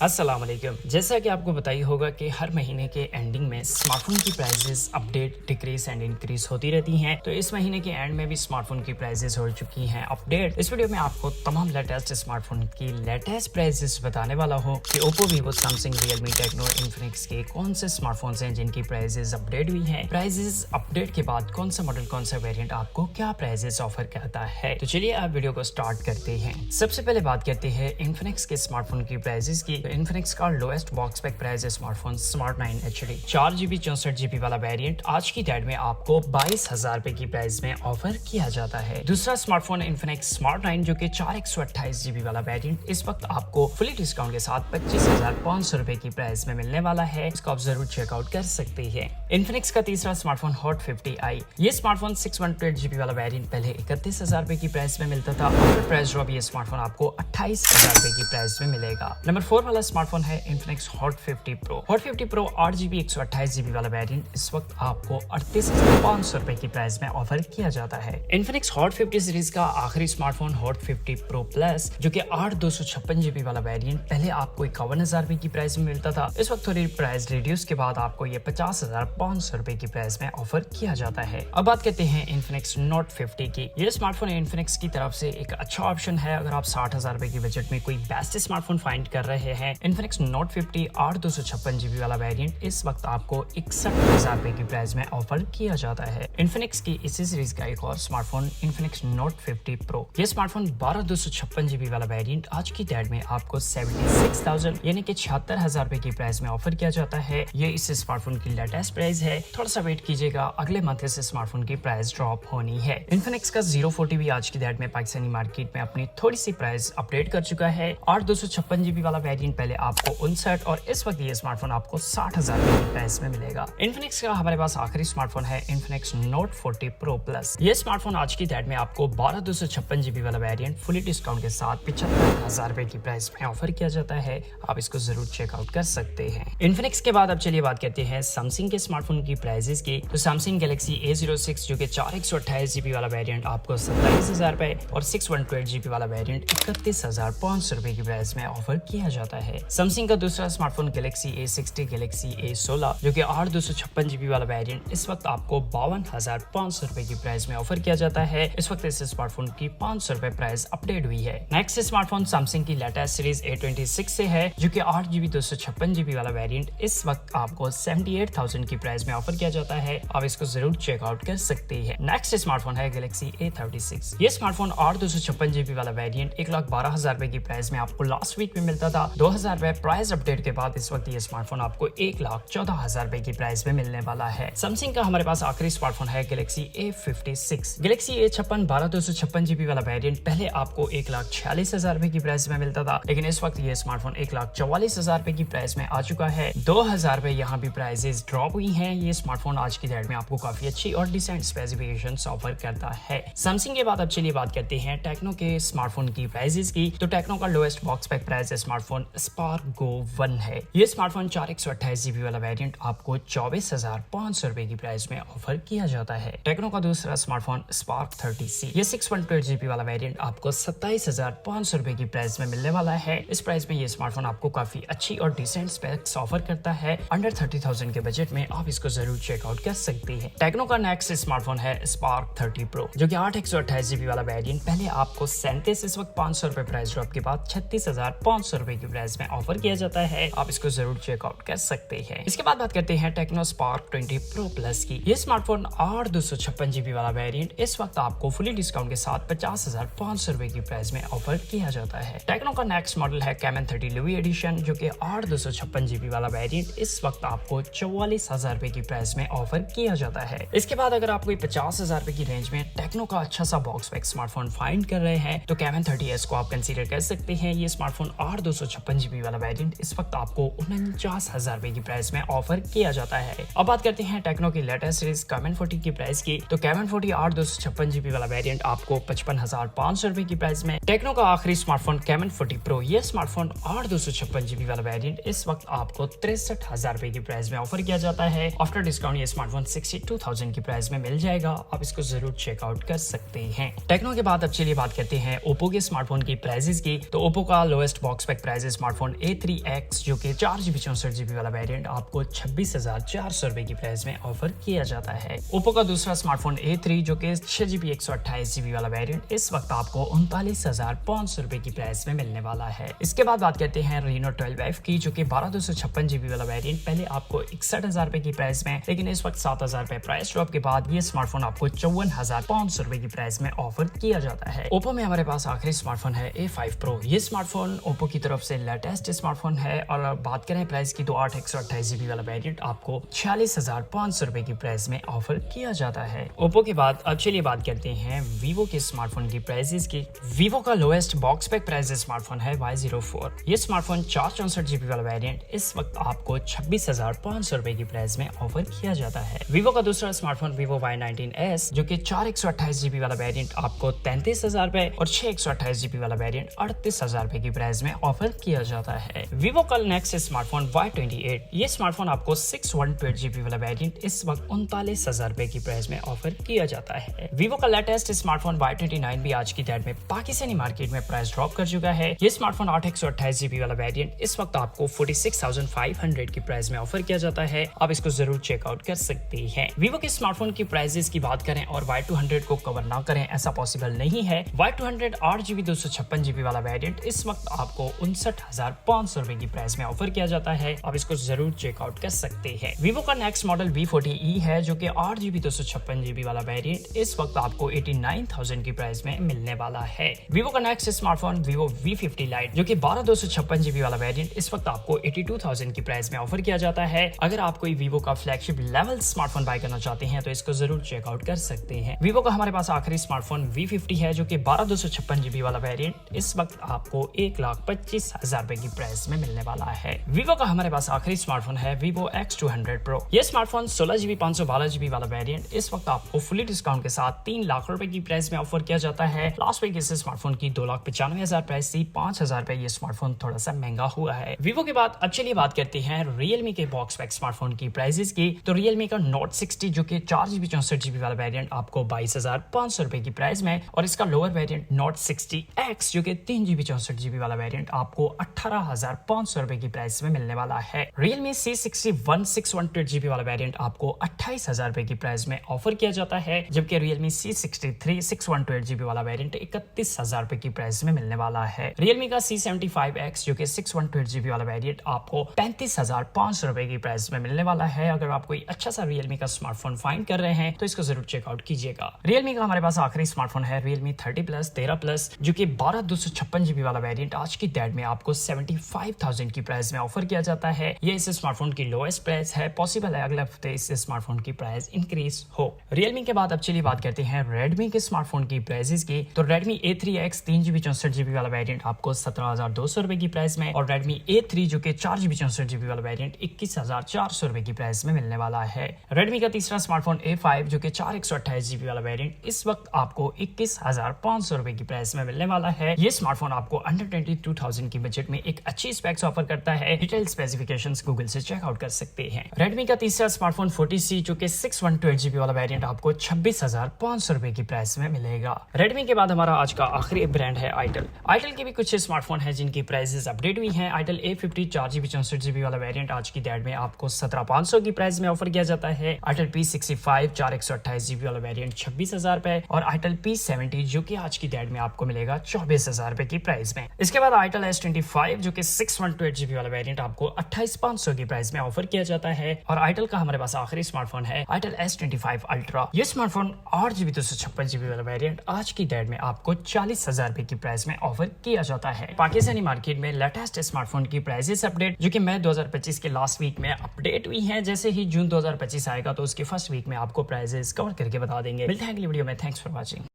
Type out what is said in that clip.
अस्सलाम वालेकुम। जैसा कि आपको पता ही होगा कि हर महीने के एंडिंग में स्मार्टफोन की prices update decrease and increase होती रहती हैं। तो इस महीने के एंड में भी स्मार्टफोन की प्राइसेस हो चुकी हैं अपडेट। इस वीडियो में आपको तमाम लेटेस्ट स्मार्टफोन की लेटेस्ट प्राइसेस बताने वाला हूँ कि Oppo, Vivo, Samsung, Realme, Tecno, Infinix के कौन से स्मार्टफोन्स हैं जिनकी प्राइसेस अपडेट हुई है। प्राइसेस अपडेट के बाद कौन सा मॉडल, कौन सा वेरियंट आपको क्या प्राइसेस ऑफर करता है। तो चलिए आप वीडियो को स्टार्ट करते हैं। सबसे पहले बात करते हैं इन्फिनिक्स के स्मार्टफोन की प्राइसेस की। इन्फिनिक्स का लोएस्ट बॉक्स पैक प्राइस है smartphone smart 9 HD 4GB 64GB वाला वेरिएंट आज की डेट में आपको 22,000 रुपए की प्राइस में ऑफर किया जाता है। दूसरा स्मार्टफोन इन्फिनिक्स स्मार्ट 9 जो कि 4/128GB वाला वेरिएंट इस वक्त आपको फुली डिस्काउंट के साथ 25,500 रुपए की प्राइस में मिलने वाला है। इसको आप जरूर चेकआउट कर सकते हैं। इन्फिनिक्स का तीसरा स्मार्टफोन हॉट 50i, ये स्मार्टफोन 628GB वाला वेरिएंट पहले 31,000 रुपए की प्राइस में मिलता था। आफ्टर प्राइस ड्रॉप ये स्मार्टफोन आपको 28,000 रुपए की प्राइस में मिलेगा। नंबर 4 वाला स्मार्टफोन है Infinix hot 50 Pro। Hot 50 Pro 8GB 128GB वाला वेरिएंट इस वक्त आपको 38,500 रुपए की प्राइस में ऑफर किया जाता है। इन्फिनिक्स हॉट 50 सीरीज का आखिरी स्मार्टफोन हॉट 50 Pro Plus जो कि 8/256GB वाला वेरिएंट पहले आपको 51,000 रुपए की प्राइस में मिलता था। इस वक्त थोड़ी प्राइस रिड्यूस के बाद आपको ये 50,500 रुपए की प्राइस में ऑफर किया जाता है। अब बात करते हैं इन्फिनिक्स नोट 50 की। ये स्मार्टफोन इन्फिनिक्स की तरफ से एक अच्छा ऑप्शन है अगर आप 60,000 रुपए की बजट में कोई बेस्ट स्मार्टफोन फाइंड कर रहे हैं। इन्फिनिक्स नोट 50 8/256GB वाला वेरिएंट इस वक्त आपको 61,000 रुपए की प्राइस में ऑफर किया जाता है। इन्फिनिक्स की इसी सीरीज का एक और स्मार्टफोन इन्फिनिक्स नोट 50 Pro, ये स्मार्टफोन 12/256GB वाला वेरिएंट आज की डेट में आपको 76,000 यानी कि 76,000 रुपए की प्राइस में ऑफर किया जाता है। ये इस स्मार्टफोन की लेटेस्ट प्राइस है। थोड़ा सा वेट कीजिएगा, अगले मंथ से स्मार्टफोन की प्राइस ड्रॉप होनी है। इन्फिनिक्स का 040 भी आज की डेट में पाकिस्तानी मार्केट में अपनी थोड़ी सी प्राइस अपडेट कर चुका है। 8/256GB वाला वेरिएंट पहले आपको 59 और इस वक्त ये स्मार्टफोन आपको 60,000 की प्राइस में मिलेगा। इन्फिनिक्स का हमारे पास आखिरी स्मार्टफोन है इन्फिनिक्स नोट 40 Pro Plus। ये स्मार्टफोन आज की डेट में आपको 12/256GB वाला वेरिएंट फुली डिस्काउंट के साथ 75,000 रुपए की प्राइस में ऑफर किया जाता है। आप इसको जरूर चेकआउट कर सकते हैं। इन्फिनिक्स के बाद अब चलिए बात करते हैं सैमसंग के स्मार्टफोन की प्राइसेस की। तो सैमसंग गैलेक्सी A06 जो कि 4/128GB वाला वेरिएंट आपको 27,000 रुपए और 6/128GB वाला वेरिएंट 31,500 रुपए की प्राइस में ऑफर किया जाता है। सैमसंग का दूसरा smartphone Galaxy A60, Galaxy A16 जो कि 8/256GB वाला वेरिएंट इस वक्त आपको 52,500 रुपए की प्राइस में ऑफर किया जाता है। इस वक्त इस स्मार्टफोन की 500 रुपए प्राइस अपडेट हुई है। नेक्स्ट स्मार्टफोन सैमसंग की लेटेस्ट सीरीज A26 से है जो कि 8GB 256GB वाला वेरिएंट इस वक्त आपको 78,000 की प्राइस में ऑफर किया जाता है। आप इसको जरूर चेकआउट कर सकते हैं। नेक्स्ट स्मार्टफोन है गैलेक्सी A36। ये स्मार्टफोन 8/256GB वाला वेरिएंट 1,12,000 रुपए की प्राइस में आपको लास्ट वीक में मिलता था। 2,000 रुपए प्राइस अपडेट के बाद इस वक्त ये स्मार्टफोन आपको 1,14,000 रुपए की प्राइस में मिलने वाला है। सैमसंग का हमारे पास आखिरी स्मार्टफोन है Galaxy A56। Galaxy A56 12/256GB वाला वेरिएंट पहले आपको 1,46,000 रुपए की प्राइस में मिलता था, लेकिन इस वक्त ये स्मार्टफोन 1,44,000 रुपए की प्राइस में आ चुका है। 2,000 रुपए यहाँ भी प्राइसेस ड्रॉप हुई हैं। ये स्मार्टफोन आज की डेट में आपको काफी अच्छी और डिसेंट स्पेसिफिकेशंस ऑफर करता है। सैमसंग के बाद अब चलिए बात करते हैं टेक्नो के स्मार्टफोन की प्राइसेस की। तो टेक्नो का lowest box pack price smartphone Spark Go 1 है। ये स्मार्टफोन 4/128GB वाला वेरिएंट आपको 24,500 रुपए की प्राइस में ऑफर किया जाता है। टेक्नो का दूसरा स्मार्टफोन स्पार्क 30C, ये 6/128GB वाला वेरिएंट आपको 27,500 रुपए की प्राइस में मिलने वाला है। इस प्राइस में ये स्मार्टफोन आपको काफी अच्छी और डिसेंट स्पेक्स ऑफर करता है। अंडर 30,000 के बजट में आप इसको जरूर चेकआउट कर सकते हैं। टेक्नो का नेक्स्ट स्मार्टफोन है स्पार्क 30 Pro जो कि 8/128GB वाला वेरिएंट पहले आपको 37, इस वक्त 500 रुपए प्राइस ड्रॉप के बाद 36,500 रुपए की प्राइस में ऑफर किया जाता है। आप इसको जरूर चेकआउट कर सकते हैं। इसके बाद बात करते हैं टेक्नो स्पार्क 20 Pro Plus की। ये स्मार्टफोन 8/256GB वाला वेरिएंट इस वक्त आपको फुली डिस्काउंट के साथ 50,500 रुपए की प्राइस में ऑफर किया जाता है। टेक्नो का नेक्स्ट मॉडल है कैमन 30 लुई एडिशन जो कि 8/256GB वाला वेरिएंट इस वक्त आपको 44,000 रुपए की प्राइस में ऑफर किया जाता है। इसके बाद अगर आप कोई 50,000 रुपए की रेंज में टेक्नो का अच्छा सा बॉक्स पैक स्मार्टफोन फाइंड कर रहे हैं तो कैमन 30S को आप कंसीडर कर सकते हैं। ये स्मार्टफोन 8/256GB वाला वेरिएंट इस वक्त आपको 49,000 रुपए की प्राइस में ऑफर किया जाता है। अब बात करते हैं टेक्नो की लेटेस्ट सीरीज कैमन 40 की प्राइस की। तो कैमन 40 8/256GB वाला वेरिएंट आपको 55,500 रुपए की प्राइस में। टेक्नो का आखिरी स्मार्टफोन कैमन 40 Pro, ये स्मार्टफोन 8/256GB वाला वेरिएंट इस वक्त आपको 63,000 रुपए की प्राइस में ऑफर किया जाता है। आफ्टर डिस्काउंट ये स्मार्टफोन 62,000 की प्राइस में मिल जाएगा। आप इसको जरूर चेकआउट कर सकते हैं। टेक्नो के बाद अब चलिए बात करते हैं ओप्पो के स्मार्टफोन की प्राइसेस की। तो ओप्पो का lowest box pack price smartphone A3X जो कि 4GB 64GB वाला वेरिएंट आपको 26,400 रुपए की प्राइस में ऑफर किया जाता है। ओप्पो का दूसरा स्मार्टफोन A3 जो कि 6GB 128GB वाला वेरिएंट इस वक्त आपको 39,500 रुपए की प्राइस में मिलने वाला है। इसके बाद बात करते हैं Reno 12F की जो कि 12/256GB वाला वेरिएंट पहले आपको 61,000 रुपए की प्राइस में, लेकिन इस वक्त 7,000 रुपए प्राइस ड्रॉप के बाद ये स्मार्टफोन आपको 54,500 रुपए की प्राइस में ऑफर किया जाता है। ओप्पो में हमारे पास आखिरी स्मार्टफोन है A5 Pro। ये स्मार्टफोन ओप्पो की तरफ से लेटेस्ट स्मार्टफोन है और बात करें प्राइस की तो 8/128GB वाला वेरिएंट आपको 46,500 रुपए की प्राइस में ऑफर किया जाता है। ओप्पो के बाद अब चलिए बात करते हैं वीवो के स्मार्टफोन की प्राइसेस की। वीवो का lowest box pack price smartphone है Y04। ये स्मार्टफोन 464GB वाला वेरिएंट इस वक्त आपको 26,500 रुपए की प्राइस में ऑफर किया जाता है। वीवो का दूसरा स्मार्टफोन Vivo Y19s जो कि 4/128GB वाला वेरिएंट आपको 33,000 रुपए और 6/128GB वाला वेरिएंट 38,000 रुपए की प्राइस में ऑफर किया जाता है। वीवो का नेक्स्ट स्मार्टफोन Y28। ये स्मार्टफोन आपको 6/128GB वाला वेरिएंट इस वक्त 39,000 रुपए की प्राइस में ऑफर किया जाता है। वीवो का लेटेस्ट स्मार्टफोन Y29 भी आज की डेट में पाकिस्तानी मार्केट में प्राइस ड्रॉप कर चुका है। ये स्मार्टफोन 8/128GB वाला वेरिएंट इस वक्त आपको 46,500 की प्राइस में ऑफर किया जाता है। आप इसको जरूर चेकआउट कर सकते हैं। वीवो के स्मार्टफोन की प्राइसेस की बात करें और Y200 को कवर ना करें ऐसा पॉसिबल नहीं है। Y200 8GB 256GB वाला वेरिएंट इस वक्त आपको 59,500 रुपए की प्राइस में ऑफर किया जाता है। आप इसको जरूर चेकआउट कर सकते हैं। वीवो का नेक्स्ट मॉडल V40e है जो कि 8GB 256GB वाला वेरिएंट इस वक्त आपको 89,000 की प्राइस में मिलने वाला है। वीवो का next smartphone Vivo V50 Lite जो कि 12/256GB वाला वेरिएंट इस वक्त आपको 82,000 की प्राइस में ऑफर किया जाता है। अगर आप कोई वीवो का फ्लैगशिप लेवल स्मार्टफोन बाय करना चाहते हैं तो इसको जरूर चेकआउट कर सकते हैं। वीवो का हमारे पास आखिरी स्मार्टफोन V50 है जो कि 12/256GB वाला वेरिएंट इस वक्त आपको 1,25,000 रुपए की प्राइस में मिलने वाला है। वीवो का हमारे पास आखिरी स्मार्टफोन है Vivo X200 Pro। ये स्मार्टफोन 16GB 512GB वाला वेरिएंट इस वक्त आपको फुली डिस्काउंट के साथ 3 लाख रुपए की प्राइस में ऑफर किया जाता है। लास्ट वीक इस स्मार्टफोन की 2,95,000 प्राइस थी, 5,000 रुपए ये स्मार्टफोन थोड़ा सा महंगा हुआ है। वीवो के बाद अब चलिए बात करते हैं रियलमी के बॉक्स पैक स्मार्टफोन की प्राइसेस की। तो रियलमी का Note 60 जो कि 4GB 64GB वाला वेरिएंट आपको 22,500 रुपए की प्राइस में, और इसका लोअर वेरिएंट Note 60X जो कि 3GB 64GB वाला वेरिएंट आपको 18,500 रुपए की प्राइस में मिलने वाला है। रियलमी C61 628GB वाला वेरिएंट आपको 28,000 रुपए की प्राइस में ऑफर किया जाता है, जबकि रियलमी C63 628GB वाला वेरिएंट 31,000 रुपए की प्राइस में मिलने वाला है। रियलमी का C75X जो कि 628GB वाला वेरिएंट आपको 35,500 रुपए की प्राइस में मिलने वाला है। अगर आप कोई अच्छा सा रियलमी का स्मार्टफोन फाइंड कर रहे हैं तो इसको जरूर चेकआउट कीजिएगा। रियलमी का हमारे पास आखिरी स्मार्टफोन है Realme 30 Plus 13 Plus जो कि 12/256GB वाला वेरिएंट आज की डेट में आपको 75,000 की प्राइस में ऑफर किया जाता है। ये इस स्मार्टफोन की लोएस्ट प्राइस है। पॉसिबल है अगले हफ्ते इस स्मार्टफोन की प्राइस इंक्रीज हो। रियलमी के बाद अब चलिए बात करते हैं रेडमी के स्मार्टफोन की प्राइसेस की। तो Redmi A3X 3GB 64GB वाला वेरिएंट आपको 17,200 रुपए की प्राइस में, और Redmi A3 जो कि 4GB 64GB वाला वेरिएंट 21,400 रुपए की प्राइस में मिलने वाला है। Redmi का तीसरा स्मार्टफोन A5 जो कि 4/128GB वाला वेरिएंट इस वक्त आपको 21,500 रुपए की प्राइस में मिलने वाला है। ये स्मार्टफोन आपको अंडर 22,000 की बजट में एक अच्छी स्पेक्स ऑफर करता है। डिटेल स्पेसिफिकेशंस गूगल से चेकआउट कर सकते हैं। Redmi का तीसरा स्मार्टफोन 40C जो कि 6/128GB वाला वेरिएंट आपको 26,500 रुपए की प्राइस में मिलेगा। Redmi के बाद हमारा आज का आखिरी ब्रांड है Itel। Itel के भी कुछ स्मार्टफोन है जिनकी प्राइसेस अपडेट हुई हैं। Itel A50 4GB 64GB वाला वेरिएंट आज की डेट में आपको 17,500 की प्राइस में ऑफर किया जाता है। Itel P65 4/128GB वाला वेरिएंट 26,000 रुपए, और Itel P70 जो कि आज की डेट में आपको मिलेगा 24,000 रुपए की प्राइस में। इसके बाद Itel S25 जो कि 6/128GB वाला वेरिएंट आपको 28,500 की प्राइस में ऑफर किया जाता है। और Itel का हमारे पास आखिरी स्मार्टफोन है Itel S25 Ultra। ये स्मार्टफोन 8GB 256GB वाला वेरिएंट आज की डेट में आपको 40,000 रुपए की प्राइस में ऑफर किया जाता है। पाकिस्तानी मार्केट में लेटेस्ट स्मार्टफोन की प्राइसेस अपडेट जो कि मई 2025 के लास्ट वीक में अपडेट हुई है। जैसे ही जून 2025 आएगा तो उसके फर्स्ट वीक में आपको प्राइसेस कवर करके बता देंगे। मिलते हैं अगली वीडियो में। Thanks for watching.